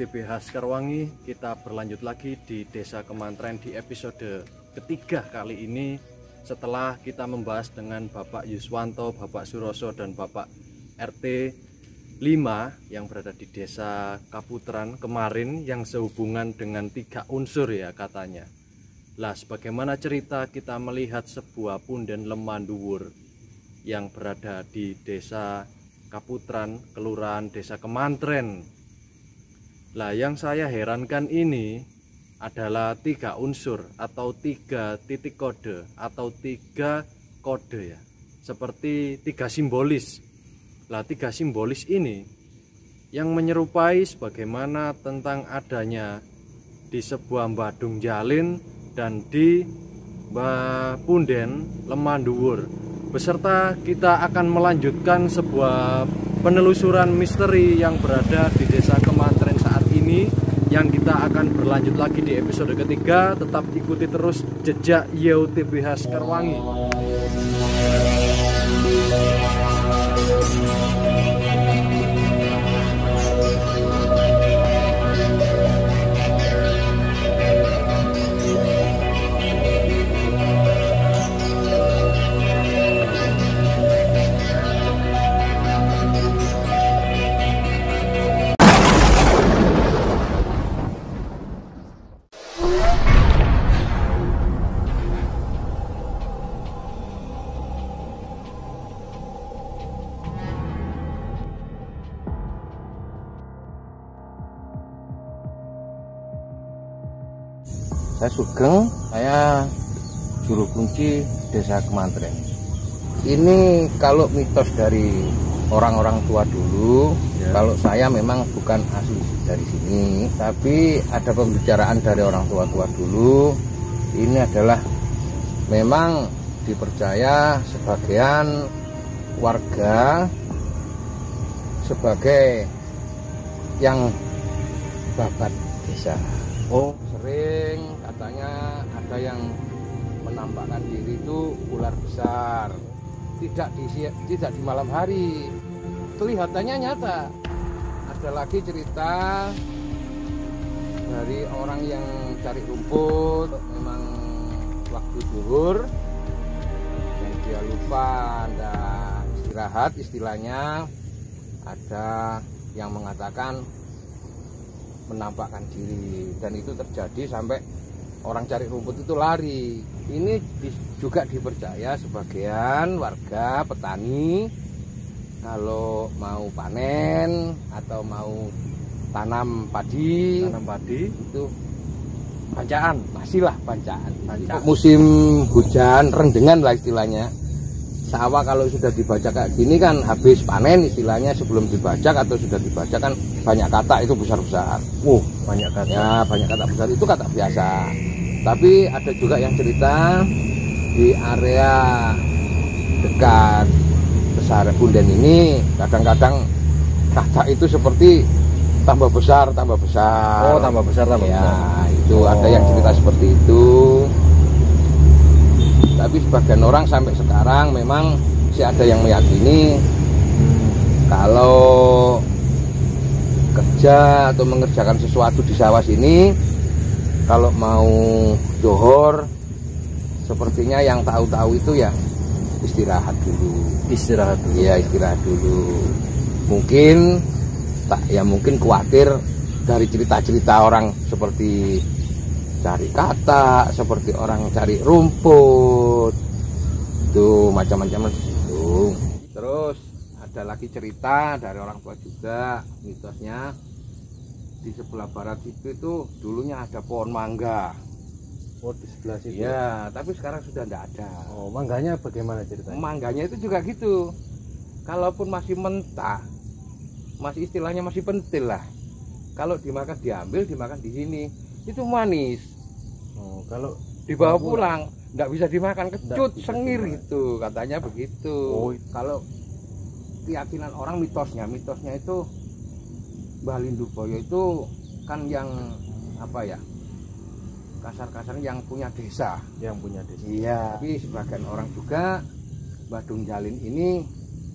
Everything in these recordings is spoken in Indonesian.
TBH Sekarwangi. Kita berlanjut lagi di Desa Kemantren di episode ketiga kali ini. Setelah kita membahas dengan Bapak Yuswanto, Bapak Suroso, dan Bapak RT 5 yang berada di Desa Kaputran kemarin, yang sehubungan dengan 3 unsur ya katanya. Lah, sebagaimana cerita kita melihat sebuah punden lemah dhuwur yang berada di Desa Kaputran, Kelurahan Desa Kemantren. Lah, yang saya herankan ini adalah 3 unsur atau 3 titik kode atau 3 kode ya, seperti 3 simbolis. Lah, 3 simbolis ini yang menyerupai sebagaimana tentang adanya di sebuah Badung Jalin dan di punden lemah dhuwur. Beserta kita akan melanjutkan sebuah penelusuran misteri yang berada di Desa Kemantren saat ini, yang kita akan berlanjut lagi di episode ketiga. Tetap ikuti terus jejak TBH Sekarwangi. Saya Sugeng, saya juru kunci Desa Kemantren. Ini kalau mitos dari orang-orang tua dulu, ya. Kalau saya memang bukan asli dari sini, tapi ada pembicaraan dari orang tua-tua dulu. Ini adalah memang dipercaya sebagian warga sebagai yang babat desa. Oh, sering katanya ada yang menampakkan diri itu ular besar, tidak di malam hari, kelihatannya nyata. Ada lagi cerita dari orang yang cari rumput, memang waktu zuhur dan dia lupa dan istirahat, istilahnya ada yang mengatakan menampakkan diri, dan itu terjadi sampai orang cari rumput itu lari. Ini juga dipercaya sebagian warga petani kalau mau panen atau mau tanam padi itu bancaan, masihlah bancaan. Musim hujan rendengan lah istilahnya. Sawah kalau sudah dibaca kayak gini kan habis panen istilahnya, sebelum dibajak atau sudah dibajak kan banyak kata itu besar-besar. Banyak kata. Ya, banyak kata besar itu kata biasa. Tapi ada juga yang cerita di area dekat besar punden ini kadang-kadang kata itu seperti tambah besar, tambah besar. Oh, tambah besar, tambah ya, besar. Itu ada yang cerita seperti itu. Tapi sebagian orang sampai sekarang memang masih ada yang meyakini kalau kerja atau mengerjakan sesuatu di sawah sini, kalau mau johor, sepertinya yang tahu-tahu itu ya istirahat dulu. Istirahat dulu. Iya, istirahat dulu. Mungkin khawatir dari cerita-cerita orang seperti cari kata, seperti orang cari rumput, itu macam-macam itu. Terus ada lagi cerita dari orang tua juga, mitosnya di sebelah barat itu dulunya ada pohon mangga. Oh, di sebelah situ. Ya, tapi sekarang sudah tidak ada. Oh, mangganya bagaimana ceritanya? Mangganya itu juga gitu. Kalaupun masih mentah, masih istilahnya masih pentil lah. Kalau dimakan dimakan di sini. Itu manis. Oh, kalau dibawa pulang nggak bisa dimakan, kecut, sengir itu katanya begitu. Oh, kalau keyakinan orang, mitosnya itu Mbah Lindhuboyo itu kan yang apa ya, kasar-kasar yang punya desa. Iya. Tapi sebagian orang juga Badung Jalin ini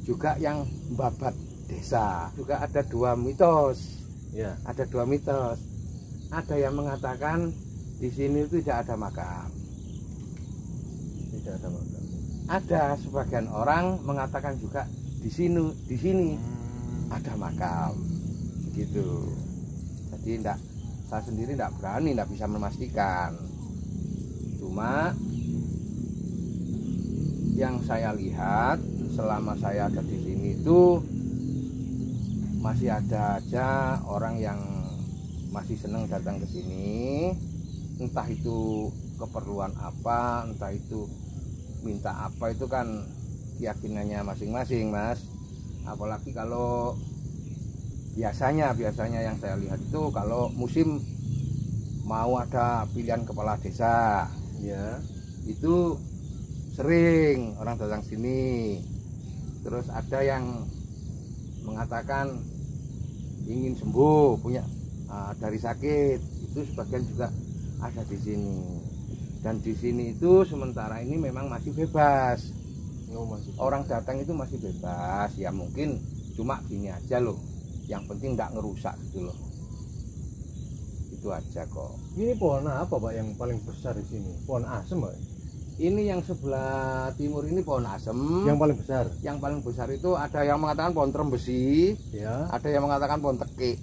juga yang babat desa. Juga ada 2 mitos. Ya. Ada 2 mitos. Ada yang mengatakan di sini tidak ada makam. Tidak ada makam. Ada sebagian orang mengatakan juga di sini ada makam. Gitu. Jadi saya sendiri tidak berani, tidak bisa memastikan. Cuma yang saya lihat selama saya ada di sini itu masih ada aja orang yang masih senang datang ke sini, entah itu keperluan apa, entah itu minta apa, itu kan keyakinannya masing-masing, Mas. Apalagi kalau biasanya yang saya lihat itu kalau musim mau ada pilihan kepala desa, Ya. itu sering orang datang sini. Terus ada yang mengatakan ingin sembuh, punya dari sakit, itu sebagian juga ada di sini. Dan di sini itu sementara ini memang masih bebas. Orang datang itu masih bebas, ya mungkin cuma gini aja loh. Yang penting nggak ngerusak gitu loh. Itu aja kok. Ini pohon apa, Pak, yang paling besar di sini? Pohon asem, Pak? Ini yang sebelah timur ini pohon asem. Yang paling besar. Yang paling besar itu ada yang mengatakan pohon trembesi, Ya. ada yang mengatakan pohon teki.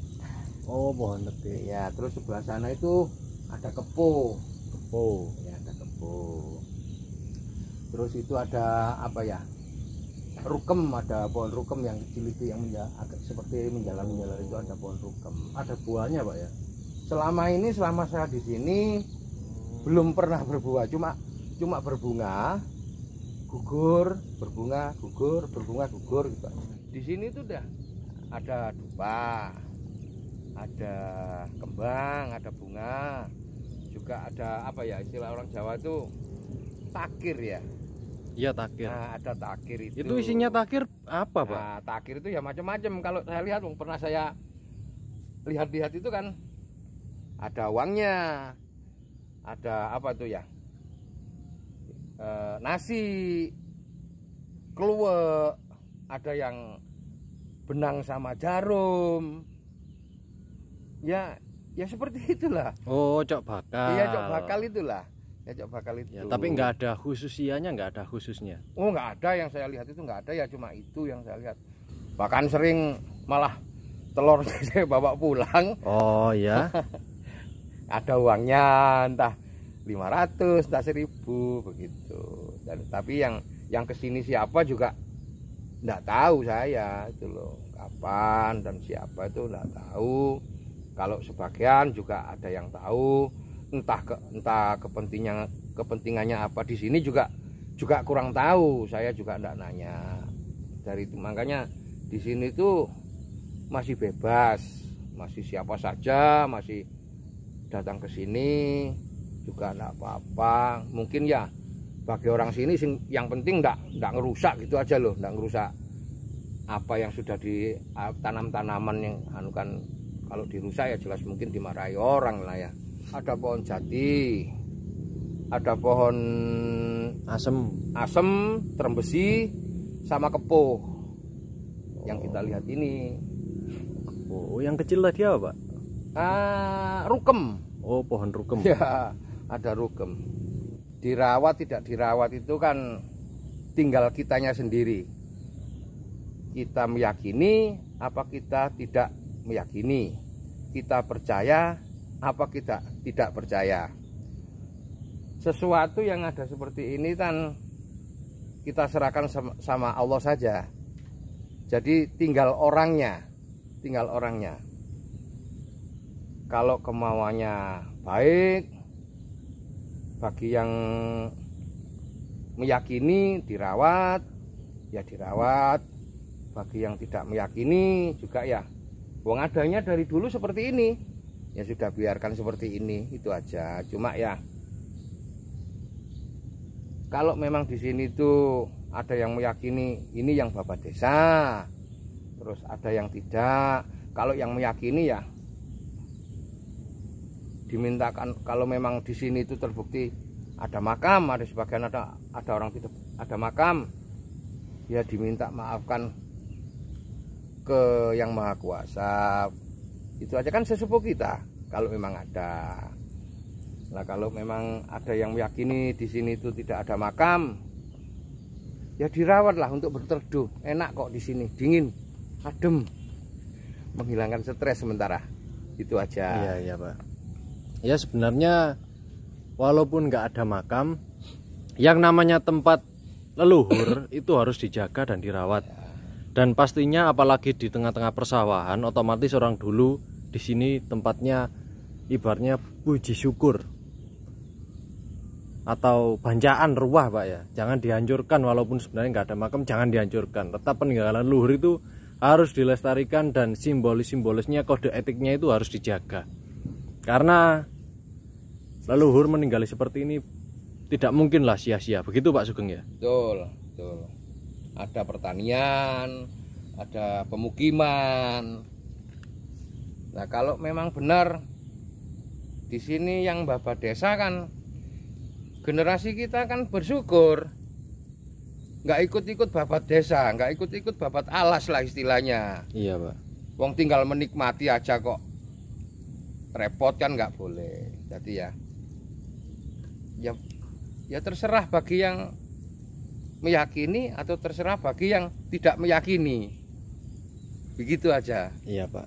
Oh, pohon teki. Ya, terus sebelah sana itu ada kepo. Kepo. Ya, ada kepo. Terus itu ada apa ya? Rukem, ada pohon rukem yang kecil itu yang agak seperti menjalar itu, ada pohon rukem. Ada buahnya, Pak, ya? Selama saya di sini belum pernah berbuah, cuma berbunga, gugur, berbunga, gugur, berbunga, gugur gitu. Di sini tuh udah ada dupa, ada kembang, ada bunga, juga ada apa ya, istilah orang Jawa itu takir ya. Iya, takir. Nah, ada takir itu. Itu isinya takir apa, Pak? Nah, takir itu ya macam-macam. Kalau saya lihat, pernah saya lihat itu kan ada uangnya, ada apa tuh ya, nasi, kluwek, ada yang benang sama jarum, ya seperti itulah. Oh, cok bakal. Iya, cok bakal itulah. Ya, cok bakal itu. Ya, tapi nggak ada khususianya, nggak ada khususnya. Oh, nggak ada, yang saya lihat itu nggak ada, ya cuma itu yang saya lihat. Bahkan sering malah telur saya bawa pulang. Oh ya. Ada uangnya, entah 500, entah 1000 begitu. Dan tapi yang kesini siapa juga nggak tahu saya itu loh, kapan dan siapa itu nggak tahu. Kalau sebagian juga ada yang tahu, entah kepentingannya apa di sini juga kurang tahu. Saya juga nggak nanya. Dari itu makanya di sini tuh masih bebas, masih siapa saja masih datang ke sini juga enggak apa-apa. Mungkin ya bagi orang sini yang penting enggak ngerusak gitu aja loh, enggak ngerusak apa yang sudah di tanam-tanaman yang anu kan. Kalau dirusak ya jelas mungkin dimarahi orang lah ya. Ada pohon jati, ada pohon asem, trembesi, sama kepo yang kita lihat ini. Oh, yang kecil tadi apa, Pak? Rukem. Oh, pohon rukem. Ya, ada rukem. Dirawat tidak dirawat itu kan tinggal kitanya sendiri. Kita meyakini apa kita tidak meyakini. Kita percaya apa kita tidak percaya. Sesuatu yang ada seperti ini kan kita serahkan sama Allah saja. Jadi tinggal orangnya. Kalau kemauannya baik, bagi yang meyakini dirawat, ya dirawat. Bagi yang tidak meyakini juga ya, wong adanya dari dulu seperti ini, ya sudah biarkan seperti ini, itu aja. Cuma ya, kalau memang di sini tuh ada yang meyakini ini yang Bapak Desa, terus ada yang tidak. Kalau yang meyakini ya dimintakan, kalau memang di sini itu terbukti ada makam, ada sebagian ada orang tidak ada makam, ya diminta maafkan ke Yang Maha Kuasa. Itu aja kan sesepuh kita kalau memang ada. Nah, kalau memang ada yang meyakini di sini itu tidak ada makam, ya dirawatlah untuk berteduh. Enak kok di sini, dingin, adem, menghilangkan stres sementara. Itu aja. Iya Pak. Ya sebenarnya walaupun nggak ada makam, yang namanya tempat leluhur itu harus dijaga dan dirawat. Dan pastinya apalagi di tengah-tengah persawahan, otomatis orang dulu di sini tempatnya ibaratnya puji syukur atau bancaan ruah Pak ya. Jangan dihancurkan, walaupun sebenarnya nggak ada makam, jangan dihancurkan. Tetap peninggalan leluhur itu harus dilestarikan dan simbolisnya, kode etiknya itu harus dijaga. Karena leluhur meninggali seperti ini tidak mungkinlah sia-sia. Begitu Pak Sugeng ya? Betul, betul. Ada pertanian, ada pemukiman. Nah, kalau memang benar di sini yang bapak desa kan, generasi kita kan bersyukur, nggak ikut-ikut babat desa, nggak ikut-ikut babat alas lah istilahnya. Iya Pak. Wong tinggal menikmati aja kok repot kan, nggak boleh. Jadi ya terserah bagi yang meyakini atau terserah bagi yang tidak meyakini. Begitu aja. Iya Pak.